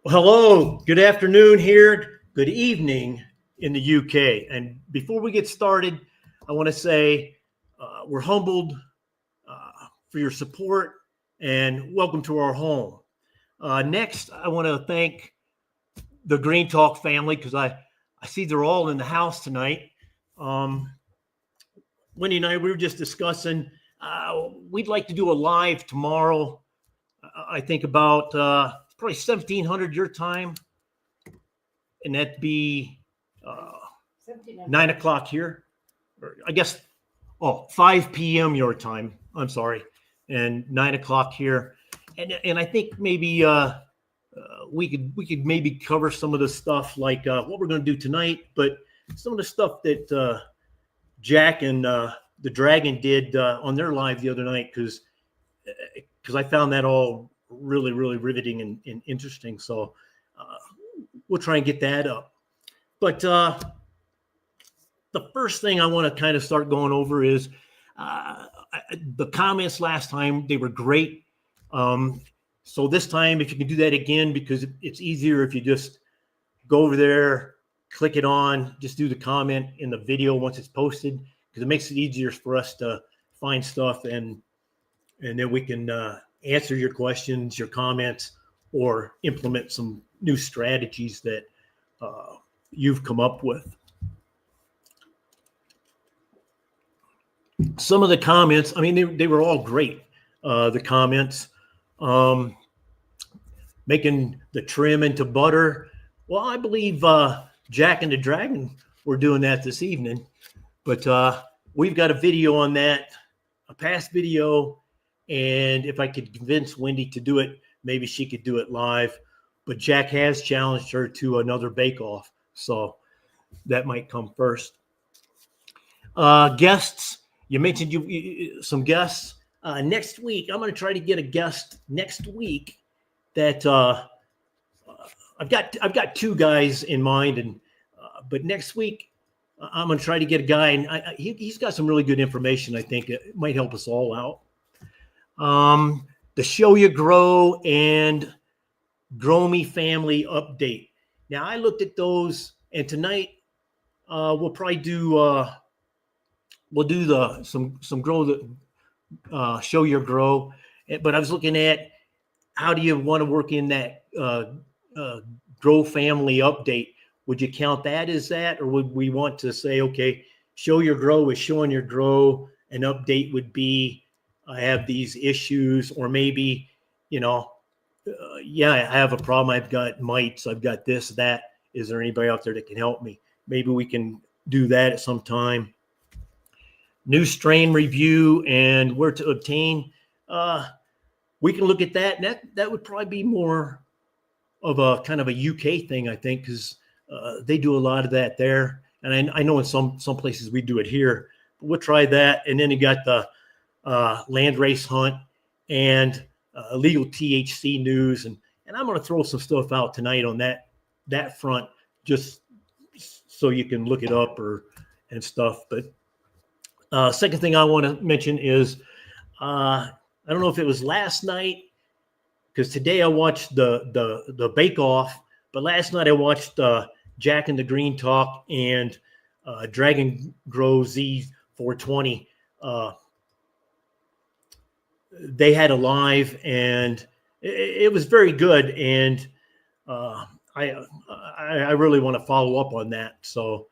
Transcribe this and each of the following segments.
Well, hello, good afternoon here, good evening in the UK. And before we get started, I want to say we're humbled for your support and welcome to our home. Next, I want to thank the Green Talk family because I see they're all in the house tonight. Wendy and I, we were just discussing, we'd like to do a live tomorrow. I think about probably 1700 your time, and that'd be 9 o'clock here, or I guess, 5 p.m. your time. I'm sorry, and 9 o'clock here, and I think maybe we could maybe cover some of the stuff like what we're going to do tonight, but some of the stuff that Jack and the Dragon did on their live the other night, because I found that all really riveting and interesting. So we'll try and get that up. But the first thing I want to kind of start going over is the comments last time. They were great. So this time, if you can do that again, because it's easier if you just go over there, click it on, just do the comment in the video once it's posted, because it makes it easier for us to find stuff, and then we can answer your questions, your comments, or implement some new strategies that you've come up with. Some of the comments, I mean, they were all great. The comments, making the trim into butter. Well, I believe Jack and the Dragon were doing that this evening, but we've got a video on that, a past video, and if I could convince Wendy to do it, maybe she could do it live. But Jack has challenged her to another bake-off, so that might come first. Guests, you mentioned some guests. Next week, I'm going to try to get a guest next week that I've got two guys in mind, and but next week I'm going to try to get a guy, and he's got some really good information. I think it might help us all out. The Show You Grow and Grow Me Family update. Now I looked at those, and tonight we'll probably do some grow the Show Your Grow. But I was looking at how do you want to work in that Grow Family update? Would you count that as that, or would we want to say, okay, Show Your Grow is showing your grow, an update would be I have these issues, or maybe, yeah, I have a problem. I've got mites. I've got this, that. Is there anybody out there that can help me? Maybe we can do that at some time. New strain review and where to obtain. We can look at that. And that would probably be more of a kind of a UK thing, I think, because they do a lot of that there. And I know in some places we do it here. But we'll try that. And then you got the land race hunt and illegal THC news, and I'm going to throw some stuff out tonight on that front, just so you can look it up and stuff. But second thing I want to mention is I don't know if it was last night, because today I watched the Bake Off, but last night I watched Jack and the Green Talk and Dragon Grow Z420. They had a live, and it was very good, and I really want to follow up on that. So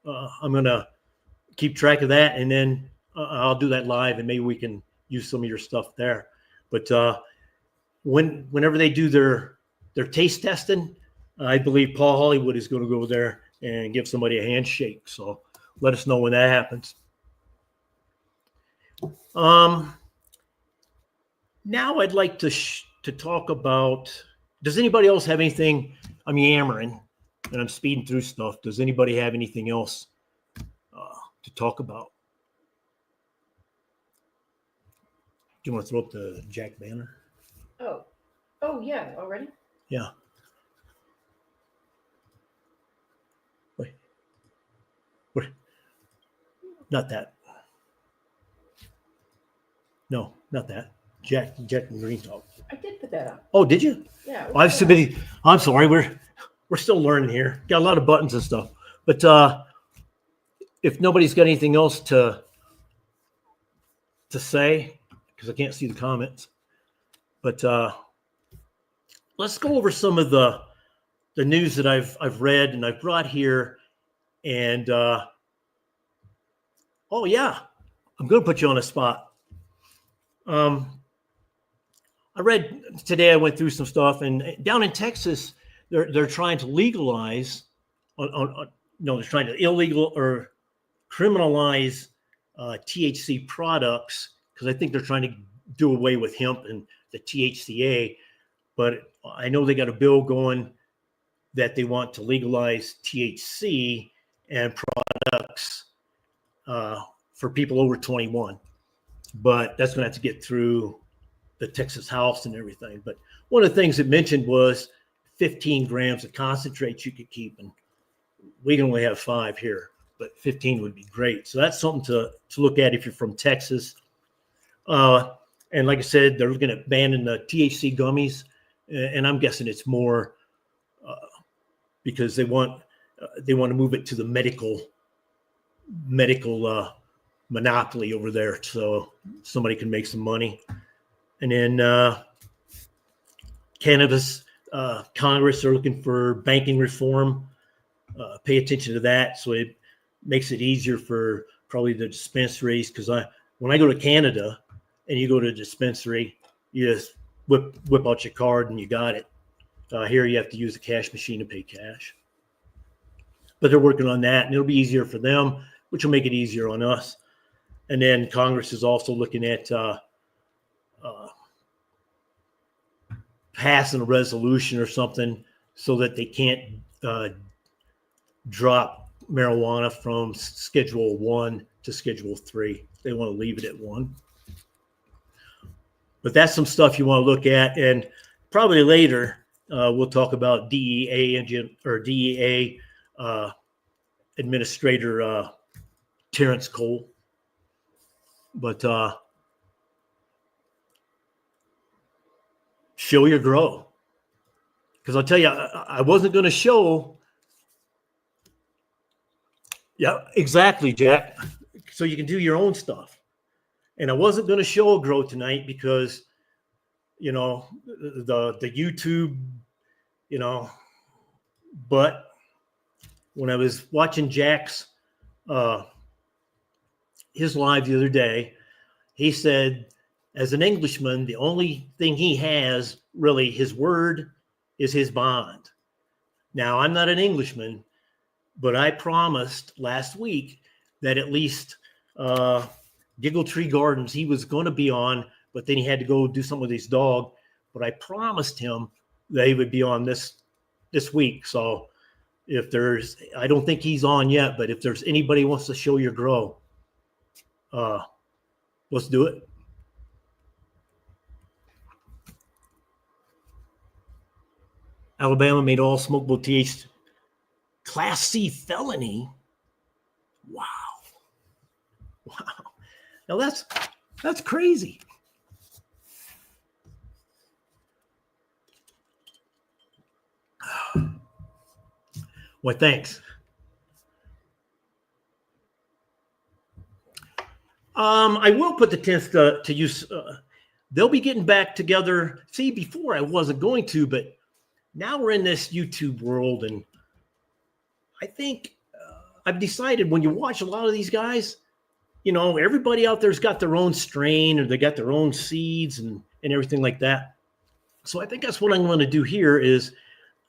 I'm going to keep track of that, and then I'll do that live, and maybe we can use some of your stuff there. But whenever they do their taste testing, I believe Paul Hollywood is going to go there and give somebody a handshake. So let us know when that happens. Now I'd like to talk about, does anybody else have anything? I'm yammering and I'm speeding through stuff. Does anybody have anything else to talk about? Do you want to throw up the Jack banner? Oh yeah, already? Yeah. Wait. Not that. No, not that. Jack and Green Talk. I did put that up. Oh, did you? Yeah. I've submitted. I'm sorry. We're still learning here. Got a lot of buttons and stuff. But if nobody's got anything else to say, because I can't see the comments, but let's go over some of the news that I've read and I've brought here. And oh yeah, I'm going to put you on a spot. I read today. I went through some stuff, and down in Texas, they're trying to legalize, no, they're trying to illegal or criminalize THC products, because I think they're trying to do away with hemp and the THCA. But I know they got a bill going that they want to legalize THC and products for people over 21. But that's going to have to get through the Texas House and everything. But one of the things it mentioned was 15 grams of concentrate you could keep, and we can only have 5 here, but 15 would be great. So that's something to look at if you're from Texas. And like I said, they're looking at banning the THC gummies, and I'm guessing it's more because they want to move it to the medical monopoly over there, so somebody can make some money. And then cannabis, Congress are looking for banking reform. Pay attention to that, so it makes it easier for probably the dispensaries. Because when I go to Canada and you go to a dispensary, you just whip out your card and you got it. Here you have to use a cash machine to pay cash. But they're working on that, and it'll be easier for them, which will make it easier on us. And then Congress is also looking at passing a resolution or something so that they can't drop marijuana from Schedule 1 to Schedule 3. They want to leave it at 1. But that's some stuff you want to look at. And probably later, we'll talk about DEA Administrator Terrence Cole. But show your grow. Because I'll tell you, I wasn't going to show. Yeah, exactly, Jack. So you can do your own stuff. And I wasn't going to show a grow tonight because, you know, the YouTube, you know, but when I was watching Jack's his live the other day, he said, as an Englishman, the only thing he has, really, his word is his bond. Now, I'm not an Englishman, but I promised last week that at least Giggle Tree Gardens, he was going to be on, but then he had to go do something with his dog. But I promised him that he would be on this week. So if there's, I don't think he's on yet, but if there's anybody who wants to show your grow, let's do it. Alabama made all smokable THC Class C felony. Wow. Now that's crazy. Well, thanks. I will put the 10th to use. They'll be getting back together. See, before I wasn't going to, but now we're in this YouTube world, and I think I've decided when you watch a lot of these guys, you know, everybody out there's got their own strain or they got their own seeds and everything like that. So I think that's what I'm going to do here is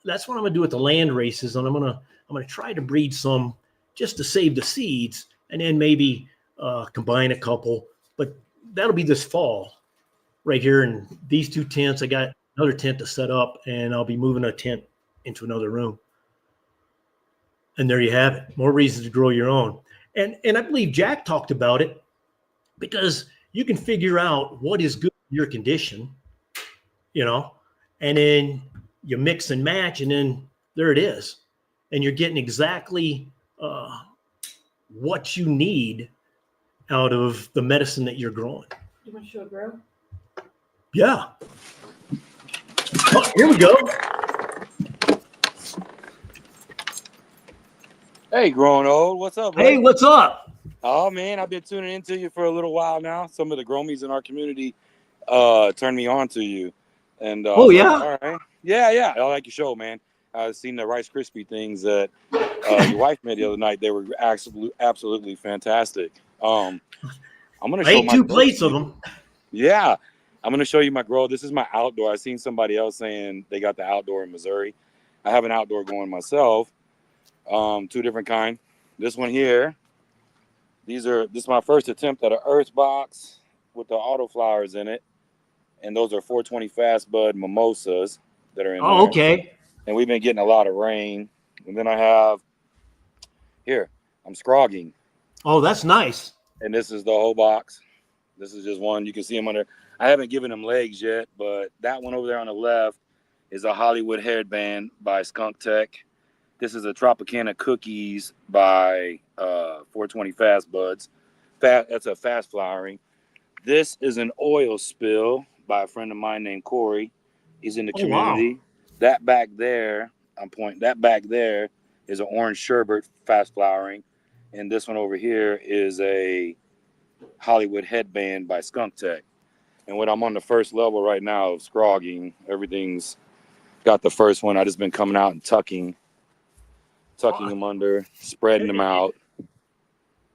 that's what I'm going to do with the land races. And I'm going to try to breed some just to save the seeds and then maybe combine a couple, but that'll be this fall right here. In these 2 tents, I got another tent to set up and I'll be moving a tent into another room. And there you have it. More reasons to grow your own. And I believe Jack talked about it because you can figure out what is good for your condition, you know, and then you mix and match and then there it is. And you're getting exactly what you need out of the medicine that you're growing. You want to show a grow? Yeah. Here we go. Hey, GrowinOld, what's up, buddy? Hey, what's up? Oh man, I've been tuning into you for a little while now. Some of the Gromies in our community turned me on to you, and I Oh was yeah. like, all right, yeah, I like your show, man. I've seen the Rice Krispie things that your wife made the other night. They were absolutely fantastic. I'm gonna I show ate my 2 grow to plates of you. them. Yeah, I'm gonna show you my grow. This is my outdoor. I seen somebody else saying they got the outdoor in Missouri. I have an outdoor going myself. 2 different kind. This one here. This is my first attempt at an earth box with the auto flowers in it, and those are 420 fast bud mimosas that are in Oh, there. okay. And we've been getting a lot of rain. And then I have here, I'm scrogging, Oh, that's nice. and this is the whole box. This is just one. You can see them under. I haven't given them legs yet, but that one over there on the left is a Hollywood headband by Skunk Tech. This is a Tropicana cookies by 420 Fast Buds. That's a fast flowering. This is an oil spill by a friend of mine named Corey. He's in the Oh wow. community. That back there, that back there is an orange sherbet fast flowering. And this one over here is a Hollywood headband by Skunk Tech. And when I'm on the first level right now of scrogging, everything's got the first one. I just been coming out and tucking them under, spreading them out.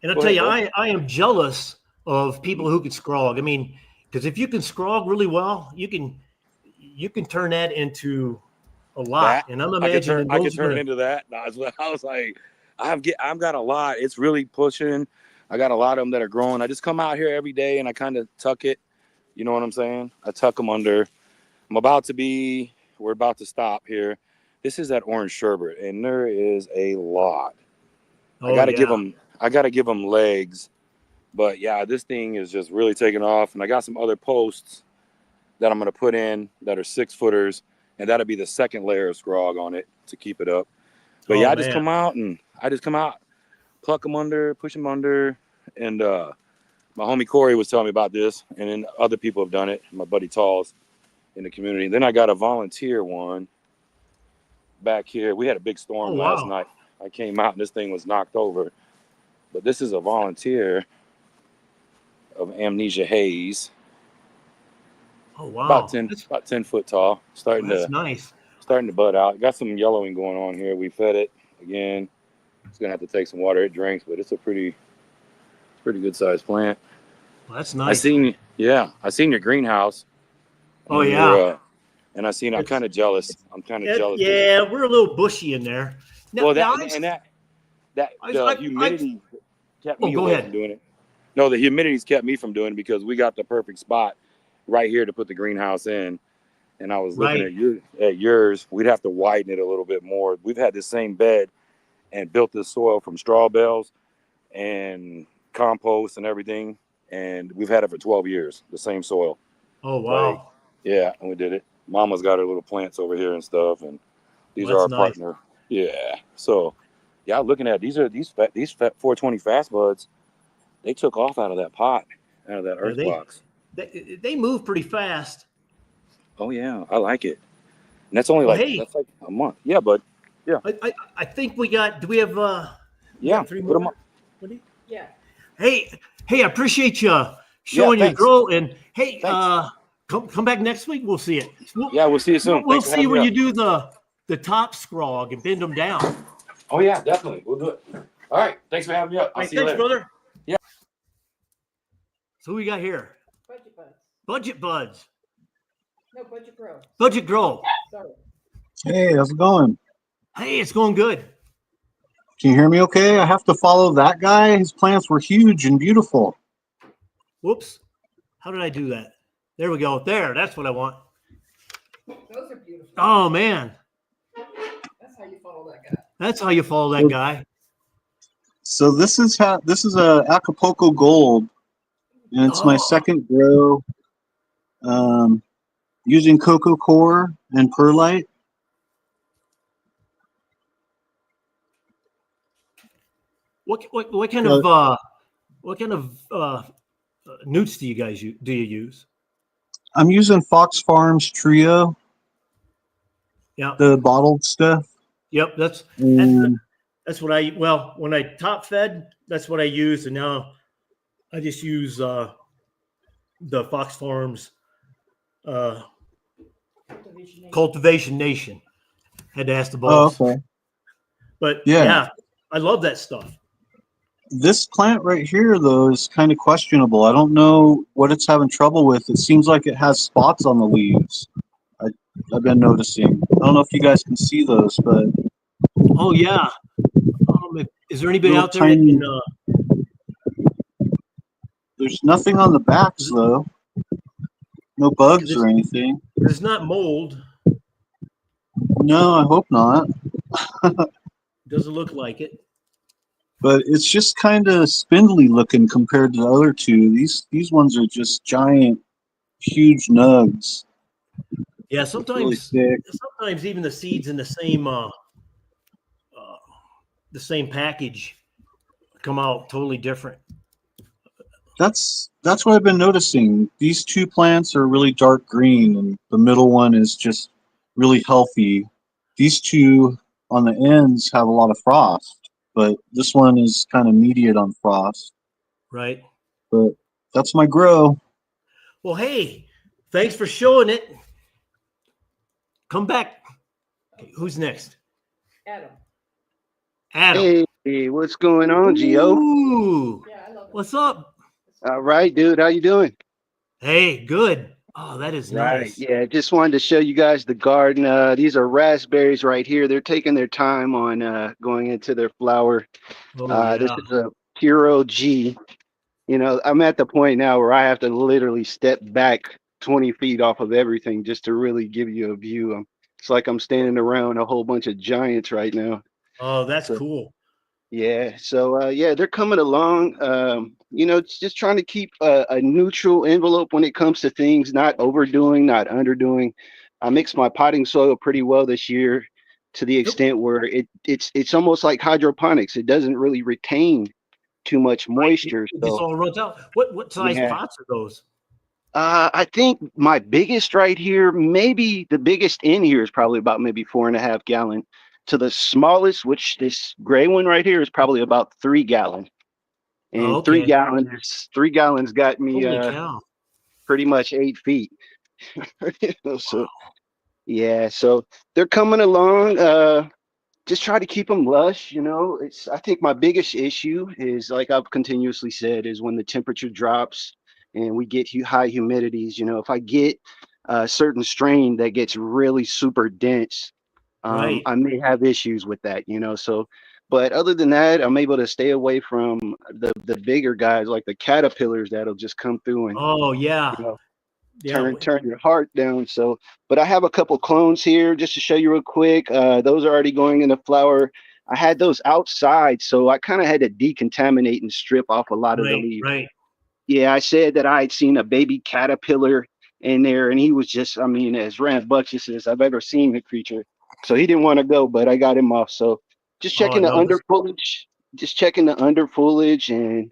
And I'll Go tell you, ahead, I am jealous of people who can scrog. I mean, because if you can scrog really well, you can turn that into a lot. And I'm imagining I could those are turn gonna. into that. I was like, I've got a lot. It's really pushing. I got a lot of them that are growing. I just come out here every day and I kind of tuck it. You know what I'm saying? I tuck them under. We're about to stop here. This is that orange sherbet, and there is a lot. Oh yeah. I gotta give them legs. But yeah, this thing is just really taking off. And I got some other posts that I'm going to put in that are 6-footers. And that'll be the second layer of scrog on it to keep it up. But Oh yeah, man. I just come out, pluck them under, push them under. And my homie Corey was telling me about this. And then other people have done it. My buddy Talls in the community. Then I got a volunteer one back here. We had a big storm Oh last wow. night. I came out and this thing was knocked over. But this is a volunteer of Amnesia Haze. Oh wow. About 10 foot tall. That's nice. Starting to bud out. Got some yellowing going on here. We fed it again. It's gonna have to take some water. It drinks, but it's a pretty good sized plant. Well, that's nice. I seen your greenhouse. Oh yeah. And I'm kind of jealous. I'm kind of jealous. Yeah, we're a little bushy in there. Now, Well, now the humidity kept me go away ahead. from doing it. No, the humidity's kept me from doing it because we got the perfect spot right here to put the greenhouse in. And I was looking at yours. We'd have to widen it a little bit more. We've had the same bed and built this soil from straw bales and compost and everything. And we've had it for 12 years, the same soil. Oh wow. Yeah, and we did it. Mama's got her little plants over here and stuff. And these are our partner. Yeah. So, yeah, looking at these 420 fast buds. They took off out of that pot, out of that earth box. They move pretty fast. Oh yeah, I like it. And that's only that's like a month. Yeah, bud. Yeah. I think we got. Do we have? Yeah. 3 more. Yeah. Hey, I appreciate you showing your grow. And hey, thanks. Come back next week. We'll see it. We'll see you soon. We'll see when you do the top scrog and bend them down. Oh yeah, definitely. We'll do it. All right. Thanks for having me up. I'll see you later, brother. Yeah. So we got here. Budget buds. Budget buds. No, budget grow. Budget grow. Sorry. Hey, how's it going? Hey, it's going good. Can you hear me okay? I have to follow that guy. His plants were huge and beautiful. Whoops. How did I do that? There we go. There. That's what I want. Those are beautiful. Oh, man. That's how you follow that guy. That's how you follow that guy. So this is a Acapulco Gold, and it's my second grow using cocoa core and perlite. What kind of newts do you use? I'm using Fox Farms Trio. Yeah. the bottled stuff. Yep. That's And what when I top fed, that's what I used. And now I just use the Fox Farms uh, Cultivation Nation. Cultivation Nation. Had to ask the oh, boss. okay. But Yeah. yeah, I love that stuff. This plant right here, though, is kind of questionable. I don't know what it's having trouble with. It seems like it has spots on the leaves. I've been noticing. I don't know if you guys can see those, but Oh yeah. Is there anybody little out there that tiny. can? There's nothing on the backs though. No bugs It's, or anything. it's not mold. No, I hope not. Doesn't look like it. But it's just kind of spindly looking compared to the other two. These ones are just giant, huge nugs. Yeah. Really thick. Sometimes even the seeds in the same package come out totally different. That's what I've been noticing. These two plants are really dark green, and the middle one is just really healthy. These two on the ends have a lot of frost, but this one is kind of mediate on frost. Right. But that's my grow. Well, hey, thanks for showing it. Come back. Who's next? Adam. Adam. Hey, what's going on, Gio? Ooh. Yeah, I love it. What's up? All right, dude. How you doing? Hey, good. Oh, that is Right. nice. Yeah, just wanted to show you guys the garden. These are raspberries right here. They're taking their time on going into their flower. Oh, This yeah. is a Puro G. You know, I'm at the point now where I have to literally step back 20 feet off of everything just to really give you a view. It's like I'm standing around a whole bunch of giants right now. Oh, that's So cool. yeah, so yeah, they're coming along. You know, it's just trying to keep a neutral envelope when it comes to things, not overdoing, not underdoing. I mixed my potting soil pretty well this year to the Yep. extent where it's almost like hydroponics. It doesn't really retain too much Right. moisture. It just So all runs out. What size yeah, pots are those? I think my biggest right here, maybe the biggest in here is probably about maybe 4.5 gallon. To the smallest, which this gray one right here is probably about 3 gallon. Oh, And okay. 3 gallons got me Holy cow. pretty much 8 feet. You know, Wow. so yeah, so they're coming along. Just try to keep them lush. You know, it's I think my biggest issue is like I've continuously said is when the temperature drops and we get high humidities. You know, if I get a certain strain that gets really super dense, Right. I may have issues with that. You know, so but other than that, I'm able to stay away from the bigger guys like the caterpillars that'll just come through and Oh, yeah. you know Yeah. turn your heart down. So, but I have a couple clones here just to show you real quick. Those are already going into flower. I had those outside, so I kind of had to decontaminate and strip off a lot of the Right. leaves. Right. Yeah, I said that I had seen a baby caterpillar in there, and he was just, I mean, as rambunctious as I've ever seen a creature. So he didn't want to go, but I got him off. So just Oh, checking the no. under foliage, just checking the under foliage and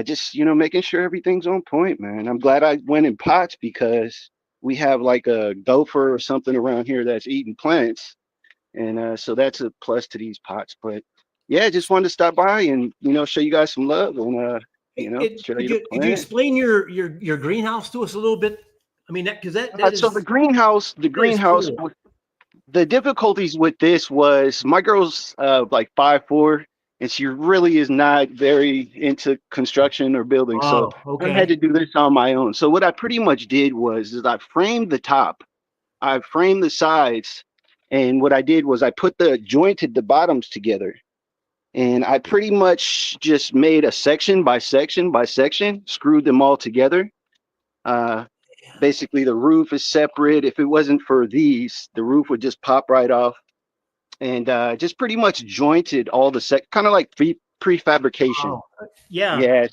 just making sure everything's on point, man. I'm glad I went in pots because we have like a gopher or something around here that's eating plants, and so that's a plus to these pots. But yeah, just wanted to stop by and show you guys some love and show you the Could you plant. explain your greenhouse to us a little bit? I mean, that because that So the that is greenhouse, cool. the difficulties with this was my girl's like 5'4", and she really is not very into construction or building. So Oh, I had okay. to do this on my own. So what I pretty much did was is I framed the top, I framed the sides, and what I did was I put jointed the bottoms together. And I pretty much just made a section by section by section, screwed them all together. Uh, Basically, the roof is separate. If it wasn't for these, the roof would just pop right off and just pretty much jointed all the kind of like prefabrication. Oh, yeah. Yeah,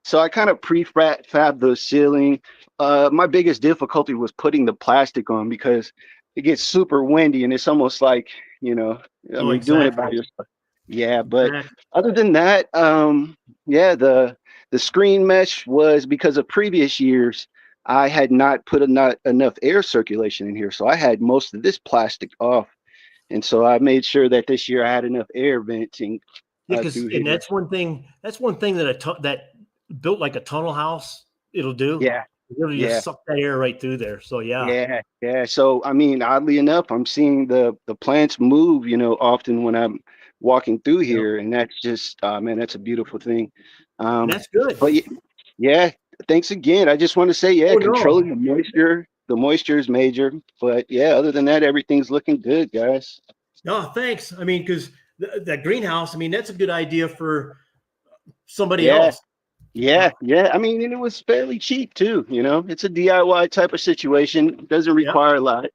so I kind of prefab the ceiling. My biggest difficulty was putting the plastic on because it gets super windy and it's almost like, I Oh, mean, doing it by exactly. yourself. Yeah, but Exactly. other than that, yeah, the screen mesh was because of previous years. I had not put not enough air circulation in here, so I had most of this plastic off, and so I made sure that this year I had enough air venting Yeah, because through and here. that's one thing. That's one thing that that built like a tunnel house it'll do. Yeah, It'll yeah. just suck that air right through there. So yeah, Yeah, yeah. So I mean, oddly enough, I'm seeing the plants move, often when I'm walking through yep. here, and that's just, man, that's a beautiful thing. And Um, that's good. but yeah, thanks again. I just want to say, yeah, Oh controlling no, the moisture is major. But yeah, other than that, everything's looking good, guys. no, thanks. I mean, because that greenhouse. I mean, that's a good idea for somebody Yeah, else. yeah, yeah. I mean, and it was fairly cheap too. It's a DIY type of situation. Doesn't Yep, require a lot.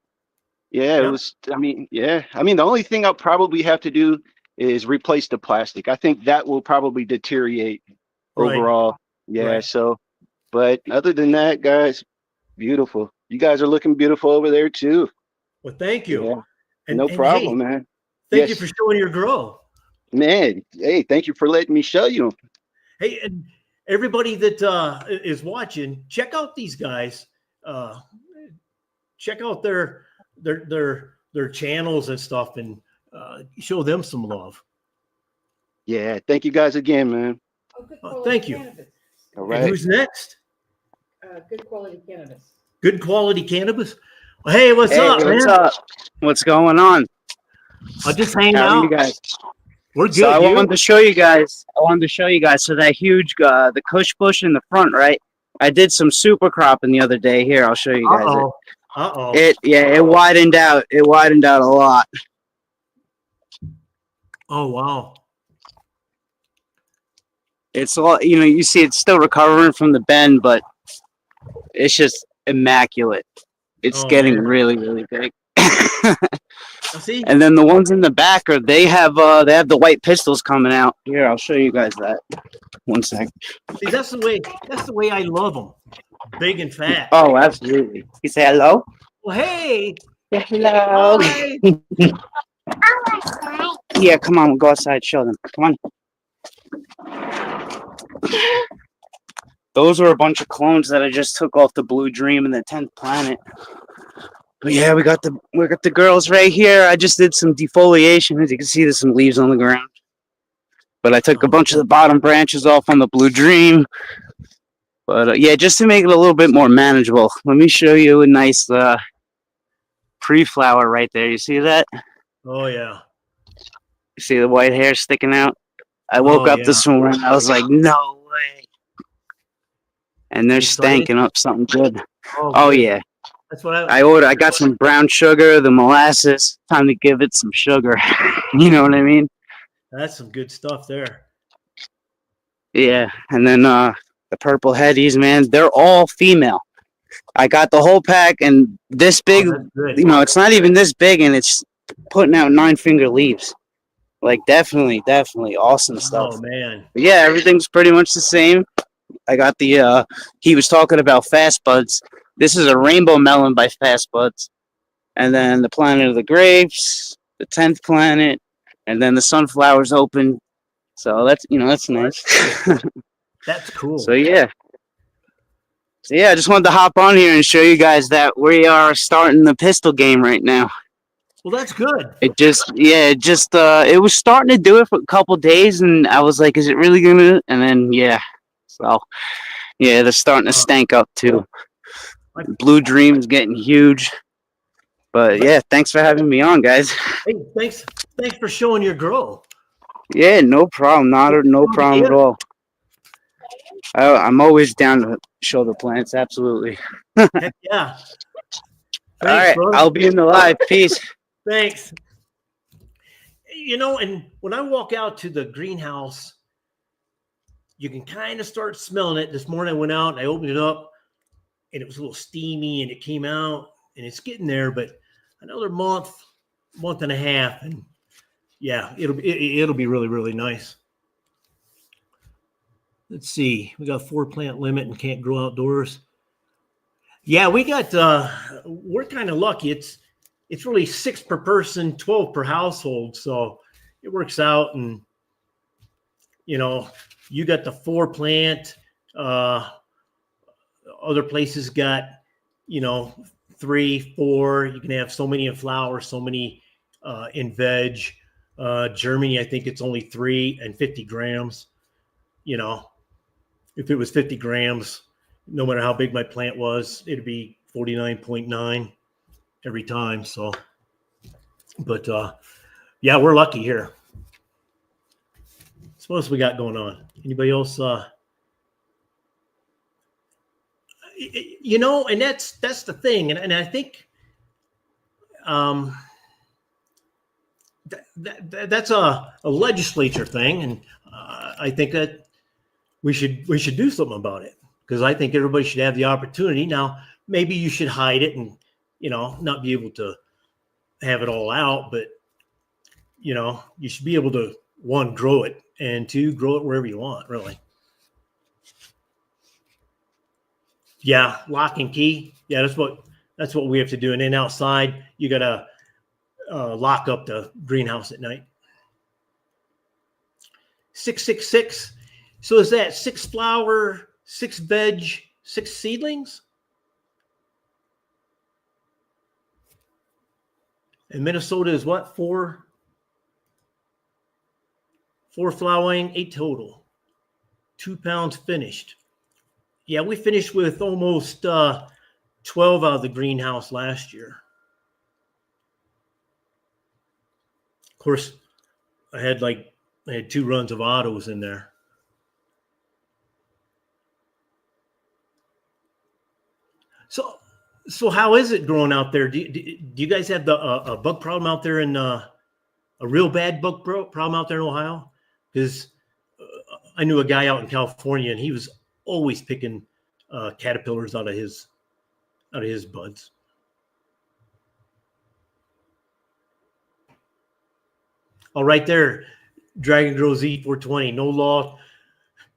Yeah, it yep, was. I mean, yeah. I mean, the only thing I'll probably have to do is replace the plastic. I think that will probably deteriorate right, overall. Yeah. right. So, but other than that, guys, beautiful. You guys are looking beautiful over there too. Well, thank you. Yeah. No And hey, problem, man. thank you for Yes, showing your grow. man. Hey, thank you for letting me show you. Hey, and everybody that is watching, check out these guys. Uh, check out their channels and stuff, and show them some love. Yeah. Thank you guys again, man. Oh, good Oh, quality thank you. cannabis. All And right. who's next? Good quality cannabis. Good quality cannabis. Well, hey, what's Hey, up, what's man? up? What's going on? I'm just hanging How are out. you guys? We're So I good. You? wanted to show you guys. So that huge, the Kush bush in the front, right? I did some super cropping the other day. Here, I'll show you guys it. Uh-oh. It widened out. It widened out a lot. Oh, wow. It's all, you see it's still recovering from the bend, but it's just immaculate. It's Oh, getting man. really, really big. See? And then the ones in the back they have the white pistils coming out. Here, I'll show you guys that. One sec. See, that's the way I love them. Big and fat. Oh, absolutely. You say hello? Well, hey. Yeah, hello. Hi. Yeah, come on, we'll go outside, show them. Come on. Those were a bunch of clones that I just took off the Blue Dream and the 10th Planet. But yeah, we got the girls right here. I just did some defoliation. As you can see, there's some leaves on the ground. But I took a bunch of the bottom branches off on the Blue Dream. But yeah, just to make it a little bit more manageable. Let me show you a nice pre-flower right there. You see that? Oh, yeah. You see the white hair sticking out? I woke up this morning. I was like, no way. And they're stanking up something good. Oh good. yeah. That's what I got some brown sugar, the molasses. Time to give it some sugar. You know what I mean? That's some good stuff there. Yeah. And then the purple headies, man, they're all female. I got the whole pack, and this big, it's not even this big, and it's putting out 9-finger leaves. Like, definitely awesome stuff. Oh, man. But yeah, everything's pretty much the same. I got the, he was talking about Fast Buds. This is a rainbow melon by Fast Buds. And then the Planet of the Grapes, the 10th Planet, and then the sunflowers open. So that's nice. That's cool. So yeah, I just wanted to hop on here and show you guys that we are starting the pistol game right now. Well, that's good. It was starting to do it for a couple days, and I was like, is it really gonna? And then so they're starting to stank up too. Blue Dream's getting huge. But yeah, thanks for having me on, guys. Hey, thanks for showing your grow. Yeah, no problem. No problem at all. I'm always down to show the plants. Absolutely. Heck yeah. Thanks, all right, brother. I'll be in the live. Peace. Thanks. And when I walk out to the greenhouse, you can kind of start smelling it. This morning I went out and I opened it up, and it was a little steamy, and it came out, and it's getting there, but another month and a half, and yeah, it'll be really, really nice. Let's see. We got 4 plant limit and can't grow outdoors. Yeah, we got we're kind of lucky. It's really 6 per person, 12 per household, so it works out. And you got the 4 plant. Other places got, you know, 3, 4. You can have so many in flower, so many in veg. Germany, I think it's only 3 and 50 grams. You know, if it was 50 grams, no matter how big my plant was, it'd be 49.9 every time. So, but yeah, we're lucky here. So what else we got going on? Anybody else? You know, and that's the thing, and I think that's a legislature thing, and I think that we should do something about it, because I think everybody should have the opportunity. Now, maybe you should hide it and, you know, not be able to have it all out, but, you know, you should be able to, 1, grow it, and 2, grow it wherever you want, really. Yeah, lock and key. Yeah, that's what we have to do. And then outside, you gotta lock up the greenhouse at night. 666. So is that 6 flower, 6 veg, 6 seedlings? And Minnesota is what? 4 flowering, 8 total. 2 pounds finished. Yeah, we finished with almost 12 out of the greenhouse last year. Of course, I had 2 runs of autos in there. So how is it growing out there? Do you guys have a bug problem out there, in a real bad bug problem out there in Ohio? Because I knew a guy out in California, and he was always picking caterpillars out of his buds. Oh, right there, Dragon Grows E420. No law.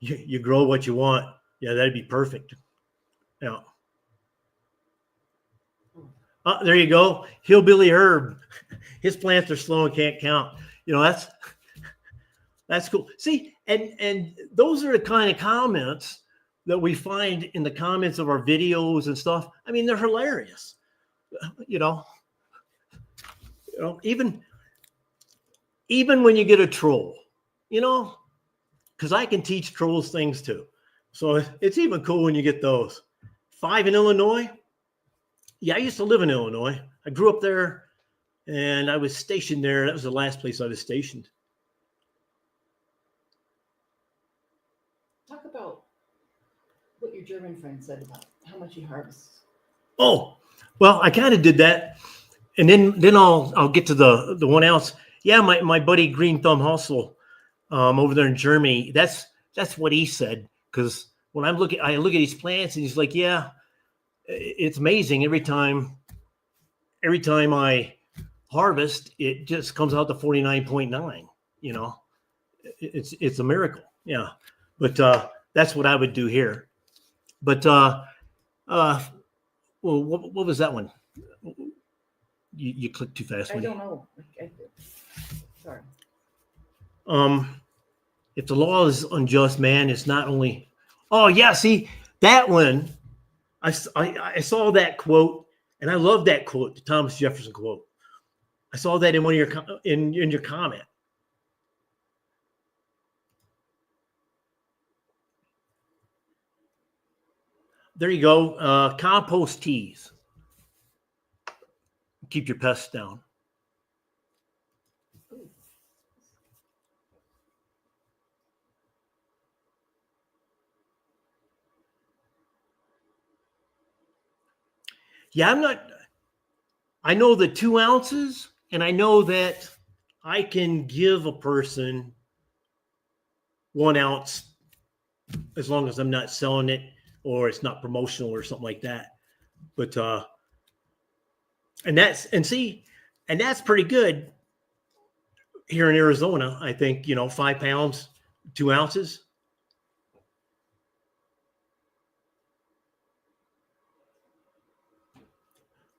You grow what you want. Yeah, that'd be perfect. Yeah. There you go. Hillbilly Herb. His plants are slow and can't count. You know, that's cool. See, and those are the kind of comments that we find in the comments of our videos and stuff. I mean, they're hilarious. You know, even when you get a troll, you know, because I can teach trolls things too. So it's even cool when you get those. 5 in Illinois. Yeah, I used to live in Illinois. I grew up there, and I was stationed there. That was the last place I was stationed. Talk about what your German friend said about how much he harvests. Oh, well, I kind of did that, and then I'll get to the one else. Yeah, my buddy Green Thumb Hustle, over there in Germany. That's what he said, because when I look at these plants, and he's like, yeah, it's amazing. Every time I harvest, it just comes out to 49.9. You know, it's a miracle. Yeah, but that's what I would do here. But well, what was that one? You clicked too fast. I don't know. Sorry. If the law is unjust, man, it's not only. Oh yeah, see that one. I saw that quote, and I love that quote, the Thomas Jefferson quote. I saw that in one of your in your comment. There you go. Compost teas. Keep your pests down. Yeah, I know the 2 ounces, and I know that I can give a person 1 ounce as long as I'm not selling it or it's not promotional or something like that. But and that's pretty good here in Arizona. I think, 5 pounds, 2 ounces.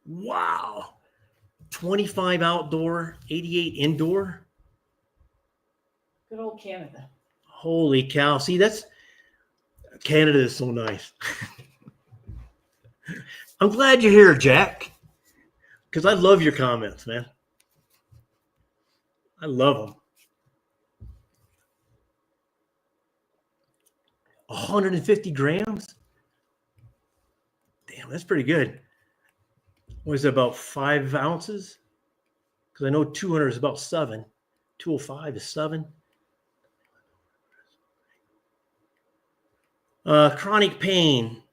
Wow. 25 outdoor, 88 indoor. Good old Canada. Holy cow. See, Canada is so nice. I'm glad you're here, Jack, because I love your comments, man. I love them. 150 grams? Damn, that's pretty good. What is it, about 5 ounces? Because I know 200 is about 7. 205 is 7. Chronic pain.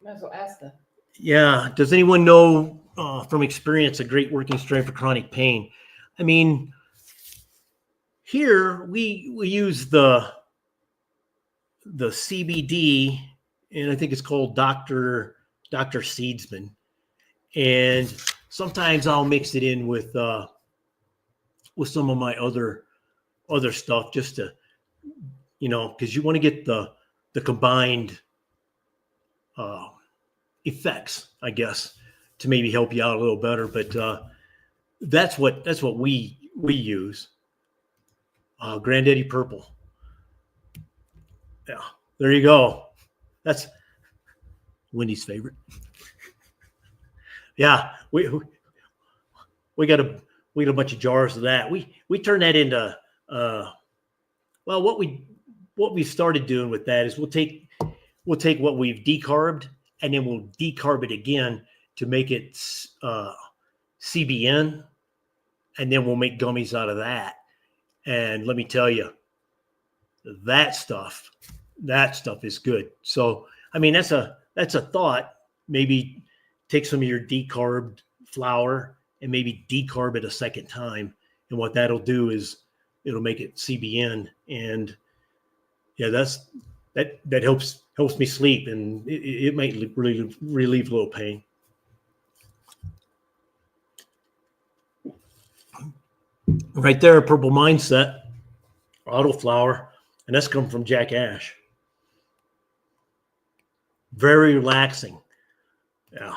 Might as well ask the. Yeah. Does anyone know from experience a great working strain for chronic pain? I mean, here we use the CBD, and I think it's called Dr. Seedsman. And sometimes I'll mix it in with some of my other stuff, just to, because you want to get the combined effects, I guess, to maybe help you out a little better. But that's what we use. Granddaddy Purple. Yeah, there you go. That's Wendy's favorite. Yeah, we got a bunch of jars of that. We turn that into well, what we started doing with that is we'll take what we've decarbed, and then we'll decarb it again to make it CBN, and then we'll make gummies out of that. And let me tell you, that stuff is good. So I mean, that's a thought. Maybe take some of your decarbed flour and maybe decarb it a second time. And what that'll do is it'll make it CBN. And yeah, that helps me sleep, and it might really relieve a little pain. Right there, Purple Mindset, autoflower, and that's come from Jack Ash. Very relaxing. Yeah.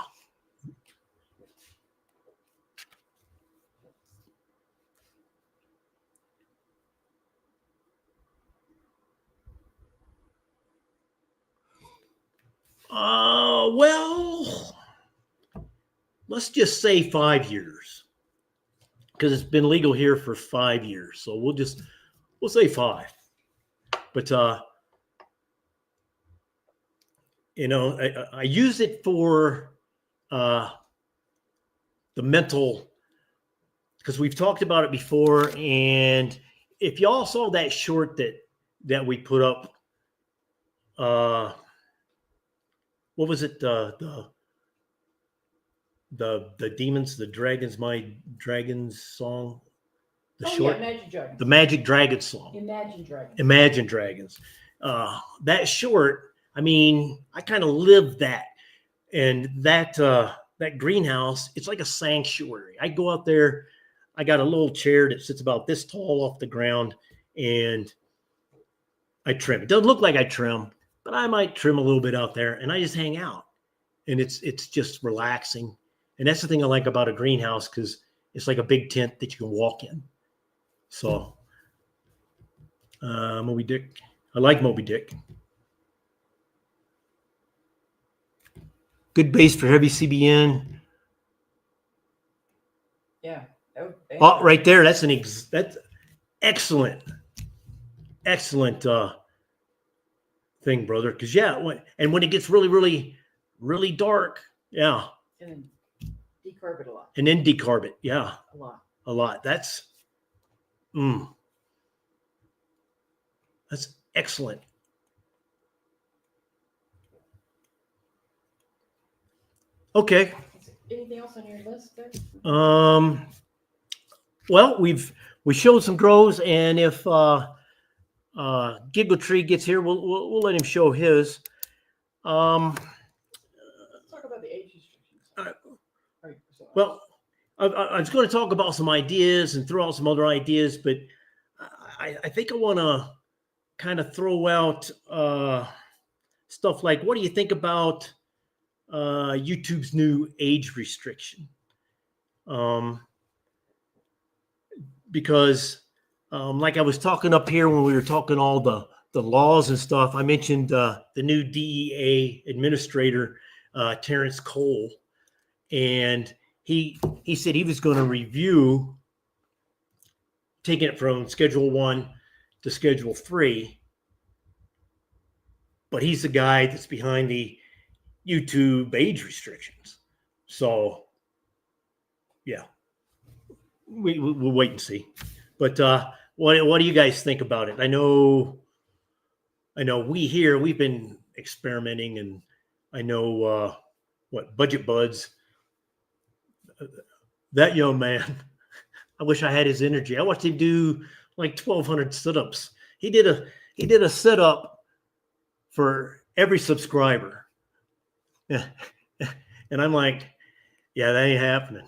Well, let's just say 5 years, because it's been legal here for 5 years. So we'll say 5. But I use it for the mental, because we've talked about it before. And if y'all saw that short that we put up, what was it? The demons, the dragons, my dragons song. Yeah, Imagine Dragons. The Magic Dragon song. Imagine Dragons. That short, I mean, I kind of lived that. And that greenhouse, it's like a sanctuary. I go out there, I got a little chair that sits about this tall off the ground, and I trim. It doesn't look like I trim, but I might trim a little bit out there, and I just hang out. And it's just relaxing. And that's the thing I like about a greenhouse, because it's like a big tent that you can walk in. So, Moby Dick. I like Moby Dick. Good base for heavy CBN. Yeah. Oh, right there. That's that's excellent thing, brother. Because when it gets really, really, really dark, yeah. And then decarb it a lot. And then decarb it, yeah. A lot. That's excellent. Okay. Anything else on your list there? Well, we showed some grows, and if Giggle Tree gets here, we'll let him show his. Let's talk about the age restrictions. Well, I was going to talk about some ideas and throw out some other ideas, but I think I want to kind of throw out stuff like, what do you think about YouTube's new age restriction? Because like I was talking up here when we were talking all the laws and stuff, I mentioned the new DEA administrator Terrence Cole, and he said he was going to review taking it from Schedule 1 to Schedule 3, but he's the guy that's behind the YouTube age restrictions. So, yeah, we'll wait and see. But what do you guys think about it? I know we've been experimenting, and I know Budget Buds, that young man. I wish I had his energy. I watched him do like 1,200 sit-ups. He did a sit-up for every subscriber. Yeah. And I'm like, yeah, that ain't happening.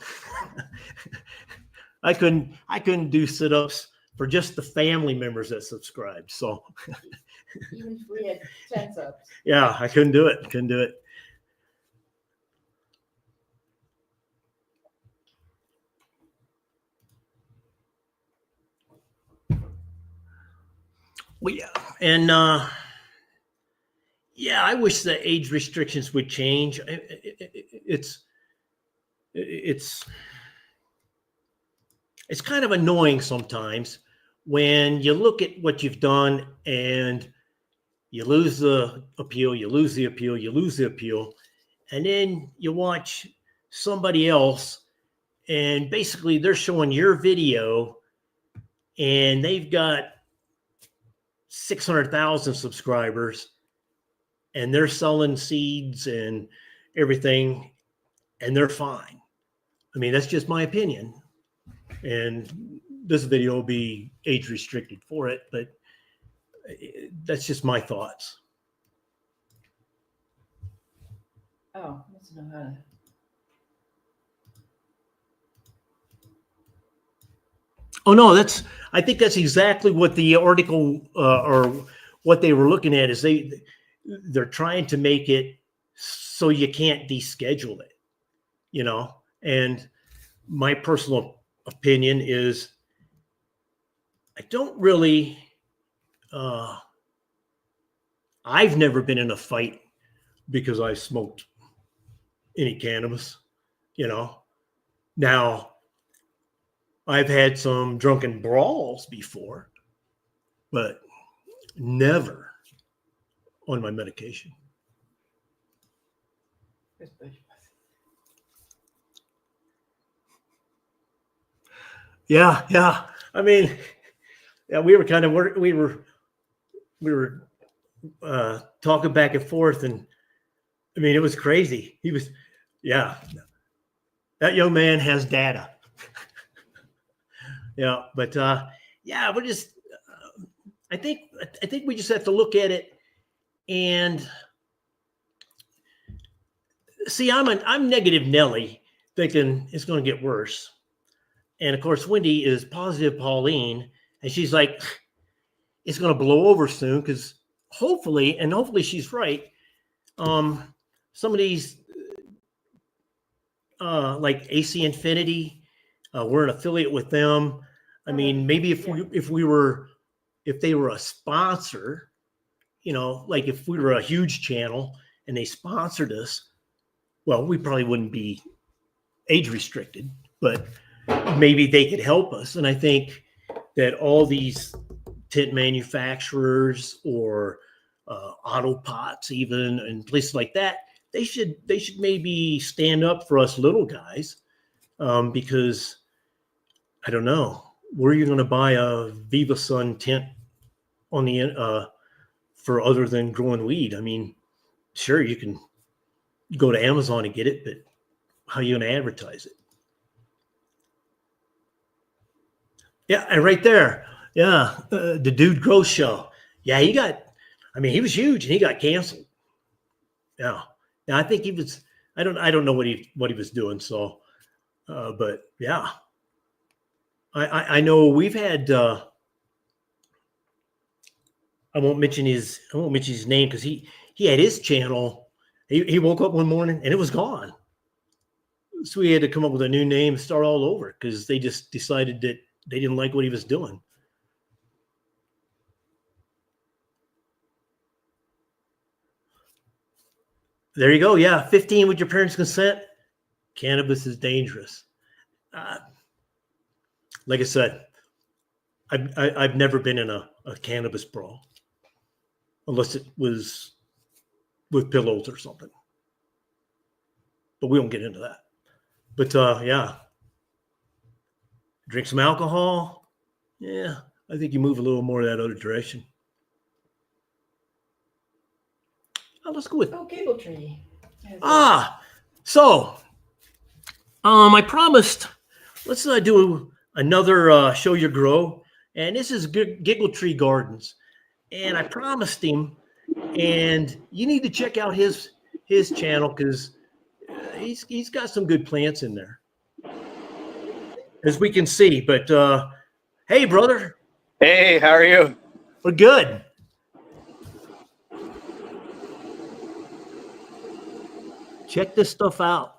I couldn't do sit-ups for just the family members that subscribed. So Even if we had 10 subs. yeah, I couldn't do it. Couldn't do it. Well, yeah, and yeah, I wish the age restrictions would change. It's kind of annoying sometimes when you look at what you've done and you lose the appeal, you lose the appeal, you lose the appeal, and then you watch somebody else and basically they're showing your video and they've got 600,000 subscribers and they're selling seeds and everything and they're fine. I mean, that's just my opinion. And this video will be age restricted for it, but that's just my thoughts. Oh, I must know how to. Oh no, I think that's exactly what the article or what they were looking at is they're trying to make it so you can't deschedule it, you know. And my personal opinion is I don't really I've never been in a fight because I smoked any cannabis, you know. Now I've had some drunken brawls before, but never on my medication. Yeah. I mean, yeah, we were talking back and forth, and I mean, it was crazy. Yeah, that young man has data. Yeah, but yeah, we're just. I think we just have to look at it and see. I'm negative Nelly, thinking it's going to get worse, and of course, Wendy is positive Pauline, and she's like, it's going to blow over soon because hopefully she's right. Some of these like AC Infinity, we're an affiliate with them. I mean, maybe if they were a sponsor, you know, like if we were a huge channel and they sponsored us, well, we probably wouldn't be age restricted, but maybe they could help us. And I think that all these tent manufacturers or auto pots, even, and places like that, they should maybe stand up for us little guys, because I don't know, where are you going to buy a Viva Sun tent on the for other than growing weed? I mean, sure, you can go to Amazon and get it, but how are you going to advertise it? Yeah, and right there, yeah, the Dude Grow Show. Yeah, he was huge and he got canceled. Yeah, now I think he was. I don't know what he was doing. So, but yeah, I know we've had. I won't mention his name because he had his channel. He woke up one morning and it was gone. So we had to come up with a new name, start all over, because they just decided that they didn't like what he was doing. There you go. Yeah, 15 with your parents' consent. Cannabis is dangerous. Like I said, I've never been in a cannabis brawl, unless it was with pillows or something. But we won't get into that. But yeah, drink some alcohol. Yeah, I think you move a little more that other direction. Oh, let's go with Gable Tree. So I promised. Let's do another show your grow, and this is Giggle Tree Gardens, and I promised him, and you need to check out his channel because he's got some good plants in there, as we can see. But hey, brother, Hey, how are you? we're good. Check this stuff out.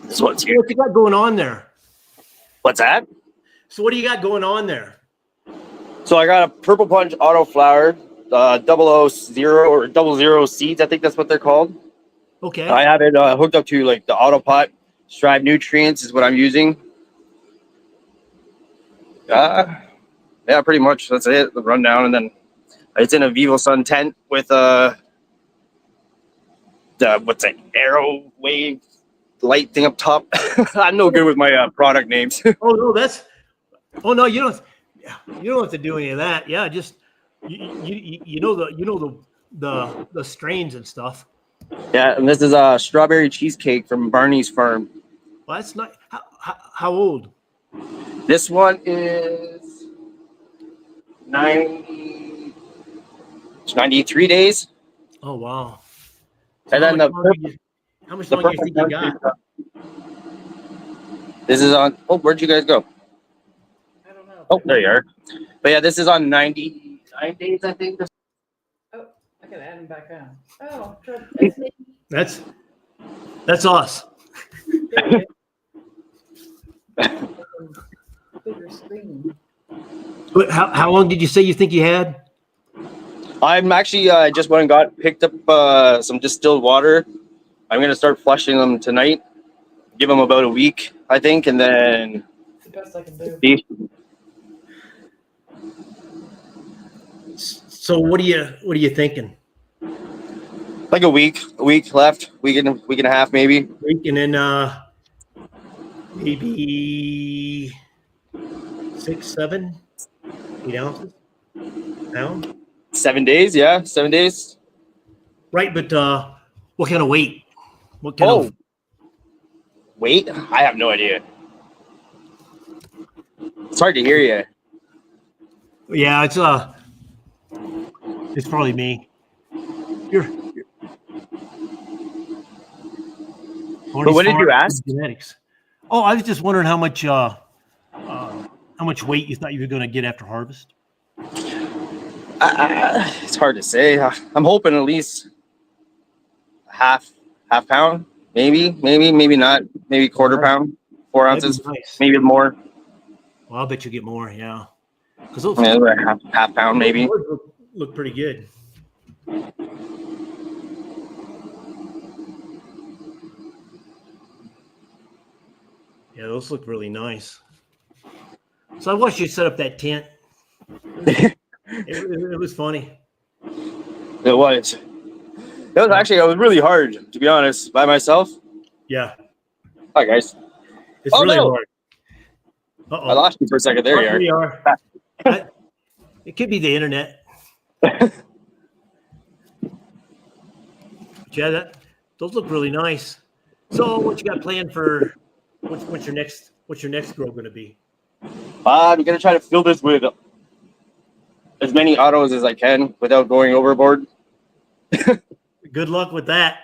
This one's here. What you got going on there? What's that? So what do you got going on there? So I got a Purple Punch Auto Flower, 000 or 00 seeds. I think that's what they're called. Okay. I have it hooked up to like the Autopot Strive Nutrients is what I'm using. Yeah, pretty much that's it. The rundown, and then it's in a Vivo Sun tent with what's that arrow wave light thing up top. I'm no good with my product names. Oh no, you don't have to do any of that. Yeah, just you know the strains and stuff. Yeah, and this is a strawberry cheesecake from Barney's Farm. Well, that's not how old? This one is 93 days. Oh wow. And then how much longer do you think you got? This is on. Oh, where'd you guys go? I don't know. Oh, there you are. But yeah, this is on 99 days, I think. Oh, I gotta add him back on. Oh, that's me. That's us. Bigger screen. But how long did you say you think you had? I'm actually just went and picked up some distilled water. I'm gonna start flushing them tonight. Give them about a week, I think, and then. It's the best I can do. So what are you thinking? Like a week left, week and a half maybe. Week and then maybe 6, 7, 8 ounces. Pound. 7 days, yeah, 7 days. Right, but what kind of weight? What kind of Wait, I have no idea. It's hard to hear you. Yeah, it's probably me. You're But what did you ask? Genetics. Oh, I was just wondering how much weight you thought you were going to get after harvest. It's hard to say. I'm hoping at least half pound, maybe not, maybe quarter pound, 4 ounces, Nice. maybe more. Well, I'll bet you get more. Yeah, because those Yeah, like half pound, maybe. look pretty good. Yeah, those look really nice. So I watched you set up that tent. It was funny. It was. It was really hard, to be honest, by myself. Yeah, Hi, guys. it's Oh, really no. hard. I lost you for a second. There you are. It could be the internet. Yeah, those look really nice. So, what you got planned for? What's your next grow going to be? I'm gonna try to fill this with as many autos as I can without going overboard. Good luck with that.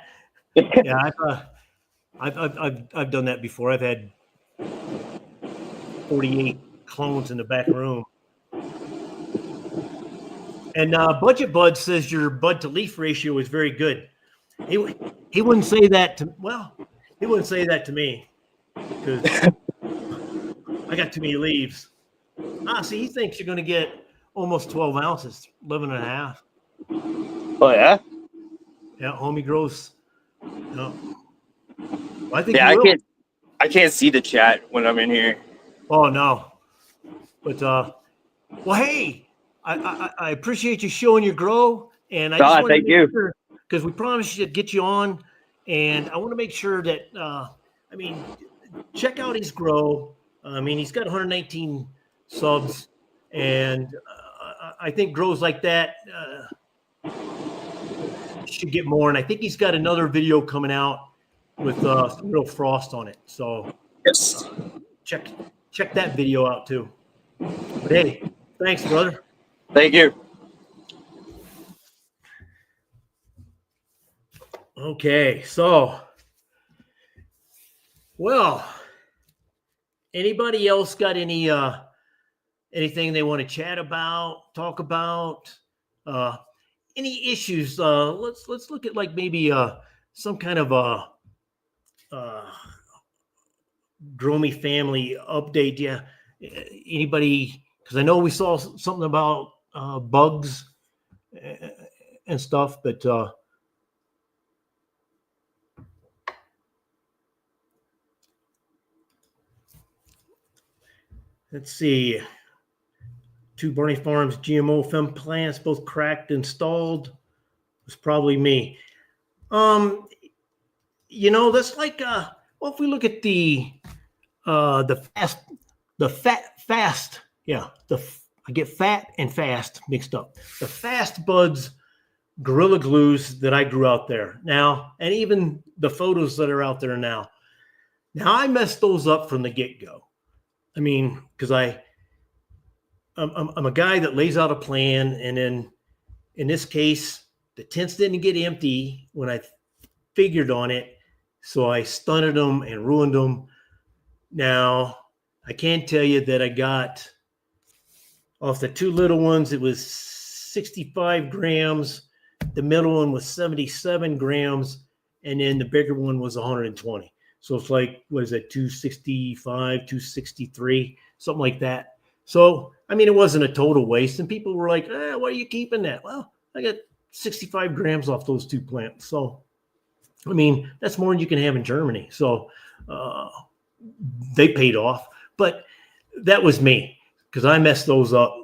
Yeah, I've done that before. I've had 48 clones in the back room. And Budget Bud says your bud to leaf ratio is very good. He wouldn't say that to he wouldn't say that to me because I got too many leaves. See, he thinks you're going to get almost 12 ounces, 11 and a half. Oh yeah. Yeah, homie grows. No. I think Yeah, you will. I can't see the chat when I'm in here. Oh no. But well, hey, I appreciate you showing your grow, and I just God, wanted to thank make you. sure because we promised you to get you on, and I want to make sure that I mean, check out his grow. I mean, he's got 119 subs, and I think grows like that should get more. And I think he's got another video coming out with some real frost on it. So Yes. check that video out too. But hey, thanks, brother. Thank you. Okay, so well, anybody else got any anything they want to chat about, talk about, any issues? Let's look at like maybe some kind of Gromy family update. Yeah, anybody? Because I know we saw something about bugs and stuff, but let's see. 2 Barney Farms GMO fem plants, both cracked, installed. It was probably me. You know, that's like well, if we look at the fast, yeah, I get fat and fast mixed up. The fast buds Gorilla Glues that I grew out there now, and even the photos that are out there now. Now I messed those up from the get-go. I mean, because I'm a guy that lays out a plan, and then in this case, the tents didn't get empty when I figured on it, so I stunted them and ruined them. Now I can tell you that I got off the 2 little ones, it was 65 grams. The middle one was 77 grams, and then the bigger one was 120. So it's like, what is it, 265, 263, something like that. So, I mean, it wasn't a total waste. And people were like, why are you keeping that? Well, I got 65 grams off those 2 plants. So, I mean, that's more than you can have in Germany. So they paid off. But that was me because I messed those up.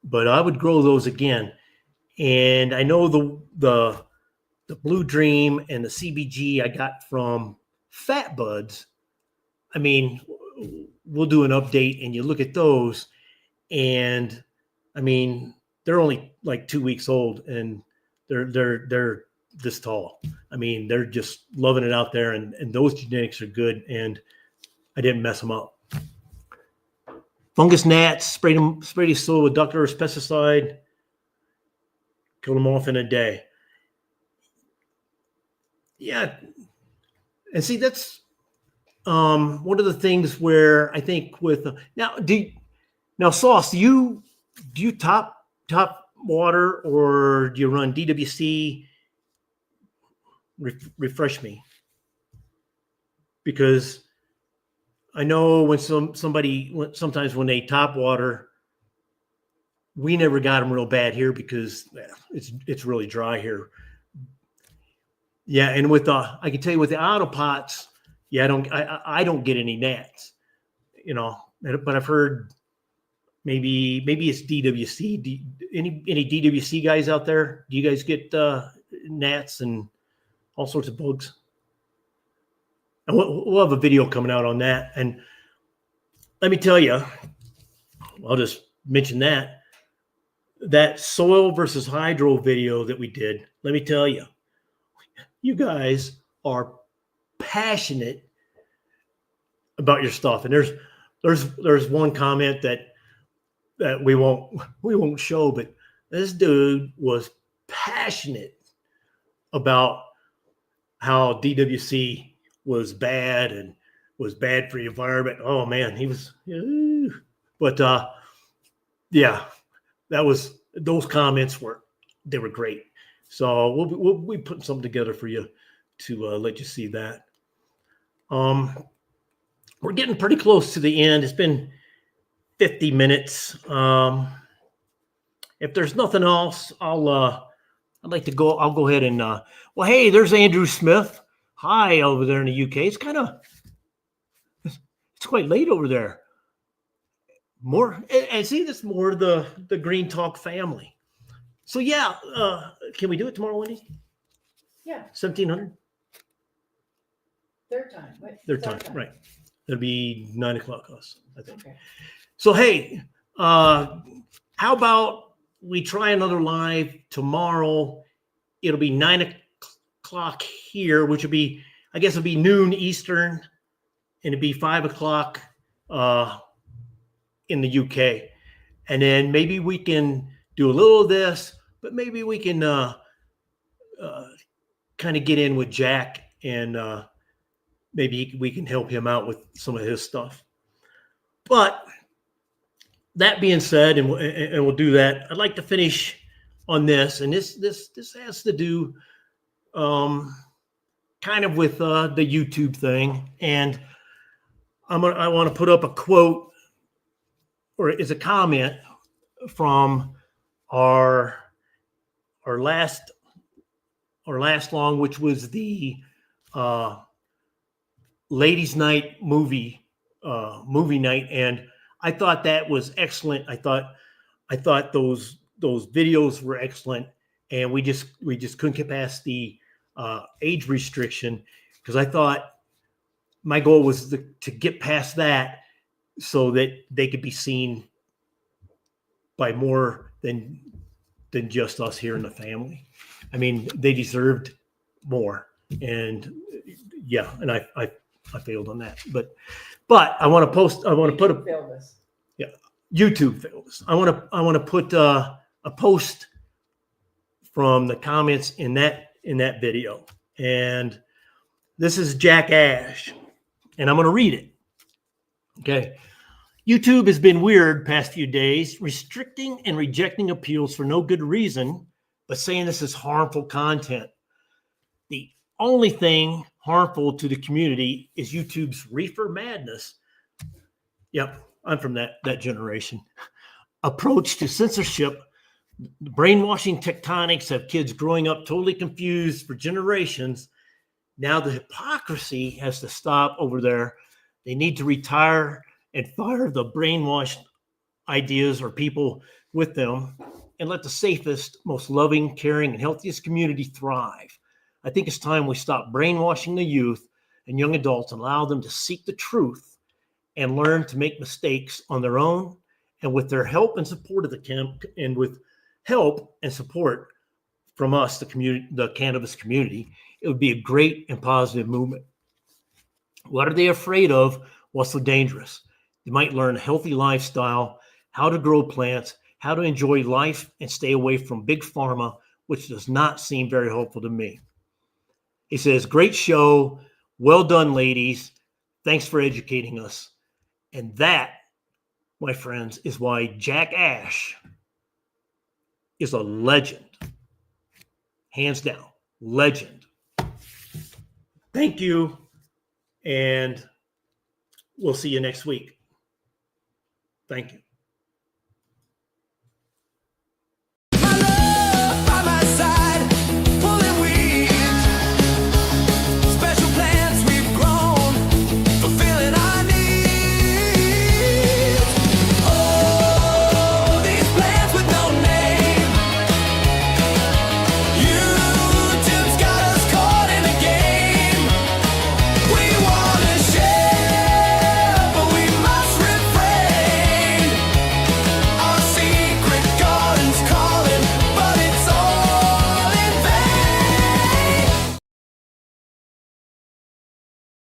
But I would grow those again. And I know the Blue Dream and the CBG I got from Fat Buds. I mean, we'll do an update and you look at those, and I mean, they're only like 2 weeks old and they're this tall. I mean, they're just loving it out there, and those genetics are good, and I didn't mess them up. Fungus gnats, sprayed his soil with ductile pesticide, killed them off in a day. Yeah, and see, that's one of the things where I think with now Sauce, do you top water, or do you run DWC? Refresh me, because I know when sometimes when they top water, we never got them real bad here because it's really dry here. Yeah, and with I can tell you with the auto pots, yeah, I don't get any gnats, you know. But I've heard maybe it's DWC. Any DWC guys out there? Do you guys get gnats and all sorts of bugs? And we'll have a video coming out on that. And let me tell you, I'll just mention that soil versus hydro video that we did. Let me tell you, you guys are passionate about your stuff. And there's one comment that we won't show, but this dude was passionate about how DWC was bad and was bad for the environment. Oh man, he was, but yeah, those comments were great. So we'll be putting something together for you to let you see that. We're getting pretty close to the end. It's been 50 minutes. If there's nothing else, I'll I'd like to go. I'll go ahead and well, hey, there's Andrew Smith. Hi, over there in the UK. It's quite late over there. More and see, that's more the Green Talk family. So yeah, can we do it tomorrow, Wendy? Yeah, 1700. their time. What- Their what's our time, right? It'll be 9 o'clock us, I think. Okay. So hey, how about we try another live tomorrow? It'll be 9 o'clock here, which will be, I guess, it'll be noon Eastern, and it'll be 5 o'clock in the UK. And then maybe we can do a little of this, but maybe we can kind of get in with Jack, and maybe we can help him out with some of his stuff. But that being said, and we'll do that. I'd like to finish on this, and this has to do kind of with the YouTube thing. And I want to put up a quote, or it's a comment from our last long, which was the ladies' night movie night, and I thought that was excellent. I thought those videos were excellent, and we just couldn't get past the age restriction, because I thought my goal was to get past that so that they could be seen by more than just us here in the family. I mean, they deserved more, and yeah, and I failed on that, but I want to post. I want to put a Failed us. YouTube failed us. I want to put a post from the comments in that video, and this is Jack Ash, and I'm going to read it. Okay. YouTube has been weird past few days, restricting and rejecting appeals for no good reason, but saying this is harmful content. The only thing harmful to the community is YouTube's reefer madness. Yep, I'm from that generation. Approach to censorship. The brainwashing tectonics have kids growing up totally confused for generations. Now the hypocrisy has to stop over there. They need to retire and fire the brainwashed ideas or people with them, and let the safest, most loving, caring, and healthiest community thrive. I think it's time we stop brainwashing the youth and young adults and allow them to seek the truth and learn to make mistakes on their own. And with their help and support of the camp, and with help and support from us, the community, the cannabis community, it would be a great and positive movement. What are they afraid of? What's so dangerous? They might learn a healthy lifestyle, how to grow plants, how to enjoy life, and stay away from big pharma, which does not seem very hopeful to me. He says, great show. Well done, ladies. Thanks for educating us. And that, my friends, is why Jack Ash is a legend. Hands down, legend. Thank you. And we'll see you next week. Thank you.